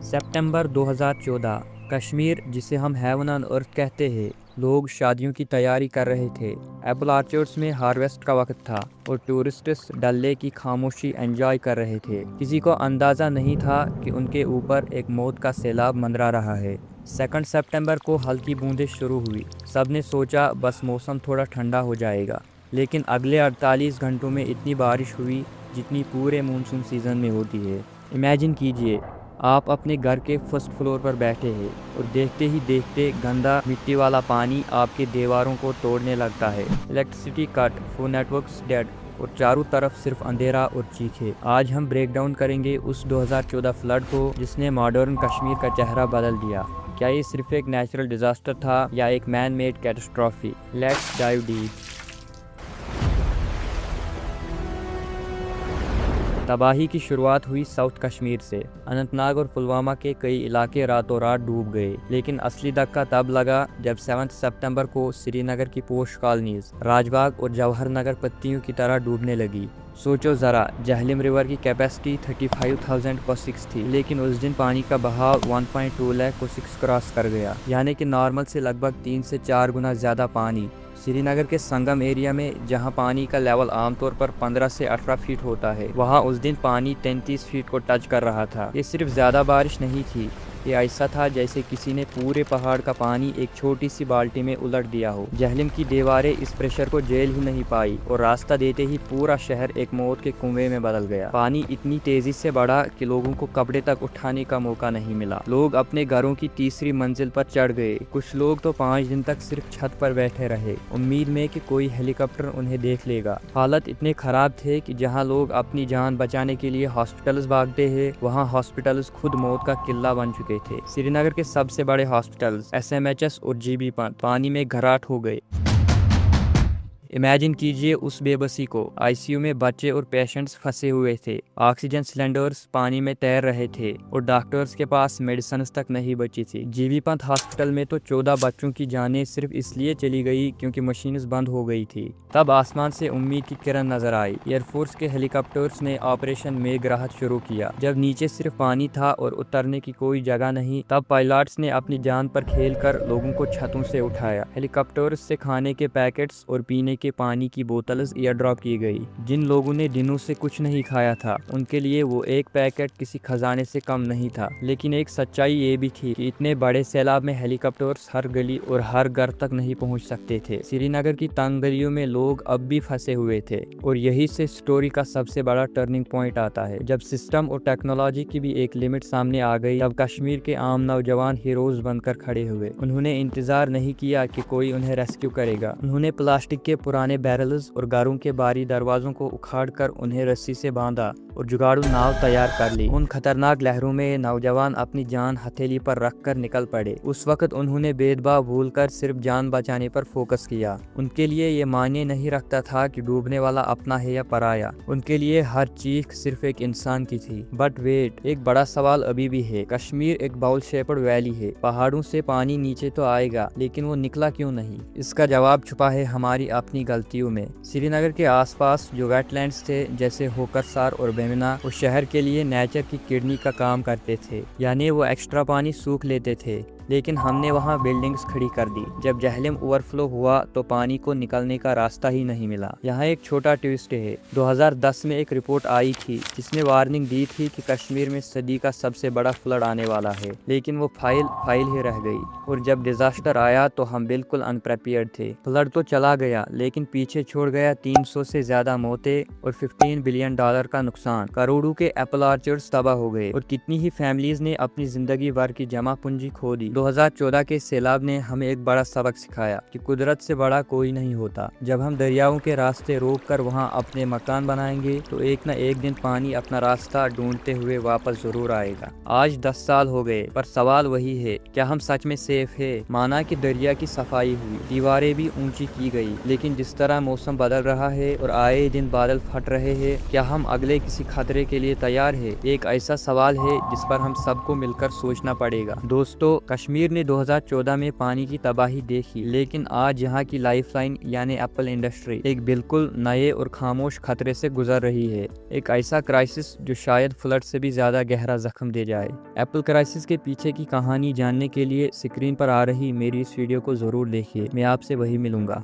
सितंबर 2014 कश्मीर, जिसे हम heaven on earth कहते हैं। लोग शादियों की तैयारी कर रहे थे। एप्पल ऑर्चर्ड्स में हार्वेस्ट का वक्त था और टूरिस्ट्स डल लेक की खामोशी एंजॉय कर रहे थे। किसी को अंदाज़ा नहीं था कि उनके ऊपर एक मौत का सैलाब मंडरा रहा है। 2 सितंबर को हल्की बूंदें शुरू हुई। सबने सोचा बस मौसम थोड़ा ठंडा हो जाएगा, लेकिन अगले 48 घंटों में इतनी बारिश हुई जितनी पूरे मानसून सीज़न में होती है। इमेजिन कीजिए, आप अपने घर के फर्स्ट फ्लोर पर बैठे हैं और देखते ही देखते गंदा मिट्टी वाला पानी आपके दीवारों को तोड़ने लगता है। Electricity cut, phone networks dead और चारों तरफ सिर्फ अंधेरा और चीखें। आज हम ब्रेक डाउन करेंगे उस 2014 फ्लड को जिसने मॉडर्न कश्मीर का चेहरा बदल दिया। क्या ये सिर्फ एक नेचुरल डिजास्टर था या एक man made catastrophe? Let's dive deep. तबाही की शुरुआत हुई साउथ कश्मीर से। अनंतनाग और पुलवामा के कई इलाके रातों रात डूब गए, लेकिन असली धक्का तब लगा जब 7 सितंबर को श्रीनगर की पोश कॉलोनीज, राजबाग और जवाहर नगर पत्तियों की तरह डूबने लगी। सोचो ज़रा, झेलम रिवर की कैपेसिटी 35,000 क्यूसेक्स थी, लेकिन उस दिन पानी का बहाव 1.2 लाख क्यूसेक्स क्रॉस कर गया, यानी कि नॉर्मल से लगभग 3 से 4 गुना ज़्यादा पानी। श्रीनगर के संगम एरिया में, जहां पानी का लेवल आमतौर पर 15 से 18 फीट होता है, वहां उस दिन पानी 33 फीट को टच कर रहा था। ये सिर्फ ज़्यादा बारिश नहीं थी, ये ऐसा था जैसे किसी ने पूरे पहाड़ का पानी एक छोटी सी बाल्टी में उलट दिया हो। झेलम की दीवारें इस प्रेशर को झेल ही नहीं पाई और रास्ता देते ही पूरा शहर एक मौत के कुएं में बदल गया। पानी इतनी तेजी से बढ़ा कि लोगों को कपड़े तक उठाने का मौका नहीं मिला। लोग अपने घरों की तीसरी मंजिल पर चढ़ गए। कुछ लोग तो 5 दिन तक सिर्फ छत पर बैठे रहे, उम्मीद में कि कोई हेलीकॉप्टर उन्हें देख लेगा। हालत इतने खराब थे कि जहाँ लोग अपनी जान बचाने के लिए हॉस्पिटल्स भागते हैं, वहाँ हॉस्पिटल्स खुद मौत का किला बन चुके थे। श्रीनगर के सबसे बड़े हॉस्पिटल्स SMHS और GB पानी में घराट हो गए। इमेजिन कीजिए उस बेबसी को। ICU में बच्चे और पेशेंट्स फंसे हुए थे, ऑक्सीजन सिलेंडर्स पानी में तैर रहे थे और डॉक्टर्स के पास मेडिसिन तक नहीं बची थी। GB पंत हॉस्पिटल में तो 14 बच्चों की जानें सिर्फ इसलिए चली गई क्योंकि मशीन्स बंद हो गई थी। तब आसमान से उम्मीद की किरण नजर आई। एयरफोर्स के हेलीकॉप्टर्स ने ऑपरेशन मेघ राहत शुरू किया। जब नीचे सिर्फ पानी था और उतरने की कोई जगह नहीं, तब पायलट्स ने अपनी जान पर खेलकर लोगों को छतों से उठाया। हेलीकॉप्टर्स से खाने के पैकेट्स और पीने के पानी की बोतल्स एयर ड्रॉप की गई। जिन लोगों ने दिनों से कुछ नहीं खाया था, उनके लिए वो एक पैकेट किसी खजाने से कम नहीं था। लेकिन एक सच्चाई ये भी थी कि इतने बड़े सैलाब में हेलीकॉप्टर्स हर गली और हर घर तक नहीं पहुंच सकते थे। श्रीनगर की तंग गलियों में लोग अब भी फंसे हुए थे और यही से स्टोरी का सबसे बड़ा टर्निंग पॉइंट आता है। जब सिस्टम और टेक्नोलॉजी की भी एक लिमिट सामने आ गई, तब कश्मीर के आम नौजवान हीरोज बनकर खड़े हुए। उन्होंने इंतजार नहीं किया कि कोई उन्हें रेस्क्यू करेगा। उन्होंने प्लास्टिक के पुराने बैरल्स और घरों के बारी दरवाजों को उखाड़कर उन्हें रस्सी से बांधा और जुगाड़ू नाव तैयार कर ली। उन खतरनाक लहरों में नौजवान अपनी जान हथेली पर रखकर निकल पड़े। उस वक्त उन्होंने भेदभाव भूलकर सिर्फ जान बचाने पर फोकस किया। उनके लिए ये मायने नहीं रखता था कि डूबने वाला अपना है या पराया। उनके लिए हर चीख सिर्फ एक इंसान की थी। बट वेट, एक बड़ा सवाल अभी भी है। कश्मीर एक बाउल शेप्ड वैली है। पहाड़ों से पानी नीचे तो आएगा, लेकिन वो निकला क्यों नहीं? इसका जवाब छुपा है हमारी अपनी गलतियों में। श्रीनगर के आसपास जो वेटलैंड्स थे, जैसे होकरसार और बेमिना, उस शहर के लिए नेचर की किडनी का काम करते थे, यानी वो एक्स्ट्रा पानी सूख लेते थे। लेकिन हमने वहाँ बिल्डिंग्स खड़ी कर दी। जब झेलम ओवरफ्लो हुआ तो पानी को निकलने का रास्ता ही नहीं मिला। यहाँ एक छोटा ट्विस्ट है। 2010 में एक रिपोर्ट आई थी जिसने वार्निंग दी थी कि कश्मीर में सदी का सबसे बड़ा फ्लड आने वाला है, लेकिन वो फाइल ही रह गई। और जब डिजास्टर आया तो हम बिल्कुल अनप्रिपेयर्ड थे। फ्लड तो चला गया, लेकिन पीछे छोड़ गया 300 से ज्यादा मौतें और $15 बिलियन का नुकसान। करोड़ों के एप्पल ऑर्चर्ड्स तबाह हो गए और कितनी ही फैमिलीज ने अपनी जिंदगी भर की जमा पूंजी खो दी। 2014 के सैलाब ने हमें एक बड़ा सबक सिखाया कि कुदरत से बड़ा कोई नहीं होता। जब हम दरियाओं के रास्ते रोककर वहां अपने मकान बनाएंगे, तो एक न एक दिन पानी अपना रास्ता ढूंढते हुए वापस जरूर आएगा। आज 10 साल हो गए, पर सवाल वही है, क्या हम सच में सेफ है? माना कि दरिया की सफाई हुई, दीवारें भी ऊंची की गई, लेकिन जिस तरह मौसम बदल रहा है और आए दिन बादल फट रहे हैं, क्या हम अगले किसी खतरे के लिए तैयार है? एक ऐसा सवाल है जिस पर हम सबको मिलकर सोचना पड़ेगा। दोस्तों, کشمیر نے 2014 میں پانی کی تباہی دیکھی، لیکن آج یہاں کی لائف لائن یعنی ایپل انڈسٹری ایک بالکل نئے اور خاموش خطرے سے گزر رہی ہے، ایک ایسا کرائسس جو شاید فلڈ سے بھی زیادہ گہرا زخم دے جائے۔ ایپل کرائسس کے پیچھے کی کہانی جاننے کے لیے اسکرین پر آ رہی میری اس ویڈیو کو ضرور دیکھیے، میں آپ سے وہی ملوں گا۔